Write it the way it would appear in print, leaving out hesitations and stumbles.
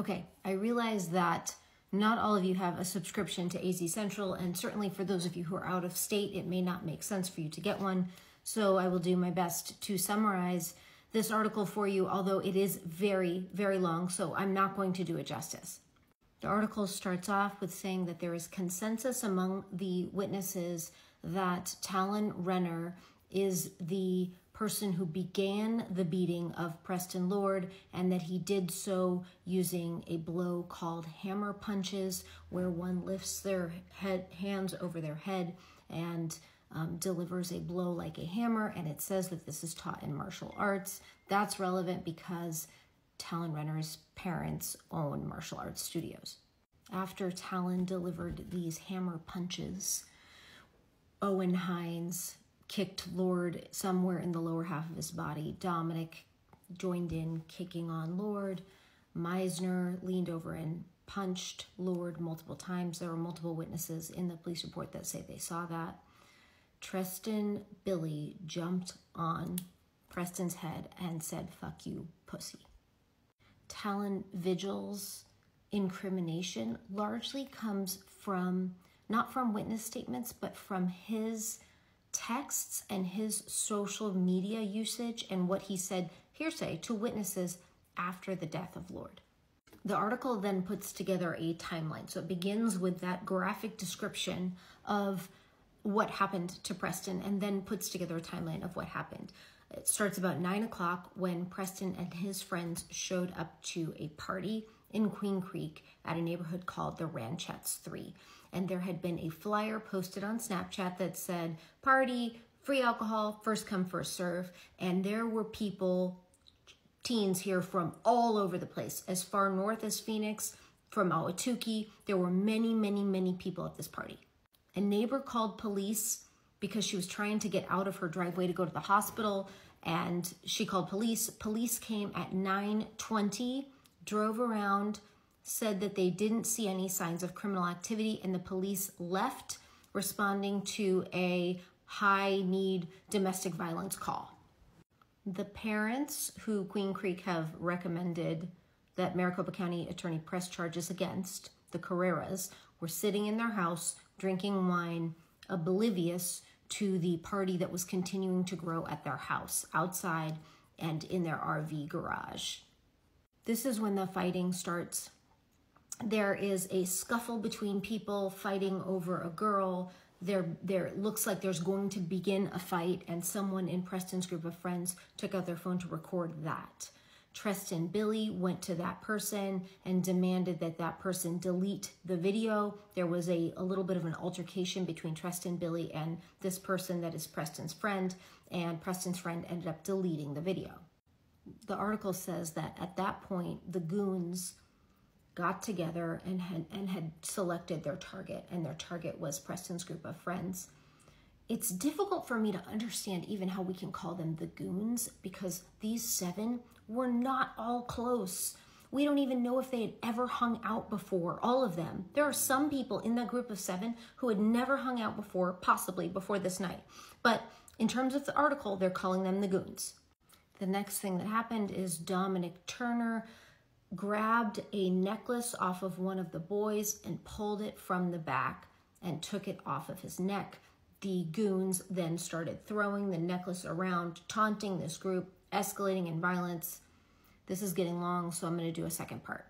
Okay, I realize that not all of you have a subscription to AZ Central, and certainly for those of you who are out of state, it may not make sense for you to get one. So I will do my best to summarize this article for you, although it is very, very long, so I'm not going to do it justice. The article starts off with saying that there is consensus among the witnesses that Talon Renner is the person who began the beating of Preston Lord, and that he did so using a blow called hammer punches, where one lifts their hands over their head and delivers a blow like a hammer, and it says that this is taught in martial arts. That's relevant because Talon Renner's parents own martial arts studios. After Talon delivered these hammer punches, Owen Hines kicked Lord somewhere in the lower half of his body. Dominic joined in, kicking on Lord. Meisner leaned over and punched Lord multiple times. There were multiple witnesses in the police report that say they saw that. Preston Billy jumped on Preston's head and said, "Fuck you, pussy." Talon Vigil's incrimination largely comes from, not from witness statements, but from his texts and his social media usage and what he said hearsay to witnesses after the death of Lord. The article then puts together a timeline. So it begins with that graphic description of what happened to Preston and then puts together a timeline of what happened. It starts about 9 o'clock when Preston and his friends showed up to a party in Queen Creek at a neighborhood called the Ranchettes 3. And there had been a flyer posted on Snapchat that said, "Party, free alcohol, first come, first serve." And there were people, teens here from all over the place, as far north as Phoenix, from Ahwatukee. There were many, many, many people at this party. A neighbor called police because she was trying to get out of her driveway to go to the hospital, and she called police. Police came at 9:20, drove around, said that they didn't see any signs of criminal activity, and the police left, responding to a high-need domestic violence call. The parents, who Queen Creek have recommended that Maricopa County attorney press charges against, the Carreras, were sitting in their house drinking wine, oblivious to the party that was continuing to grow at their house, outside and in their RV garage. This is when the fighting starts. There is a scuffle between people fighting over a girl. There looks like there's going to begin a fight, and someone in Preston's group of friends took out their phone to record that. Preston Billy went to that person and demanded that that person delete the video. There was a little bit of an altercation between Preston Billy and this person that is Preston's friend, and Preston's friend ended up deleting the video. The article says that at that point, the goons got together and had selected their target, and their target was Preston's group of friends. It's difficult for me to understand even how we can call them the goons, because these 7 were not all close. We don't even know if they had ever hung out before, all of them. There are some people in that group of 7 who had never hung out before, possibly before this night. But in terms of the article, they're calling them the goons. The next thing that happened is Dominic Turner grabbed a necklace off of one of the boys and pulled it from the back and took it off of his neck. The goons then started throwing the necklace around, taunting this group, escalating in violence. This is getting long, so I'm going to do a second part.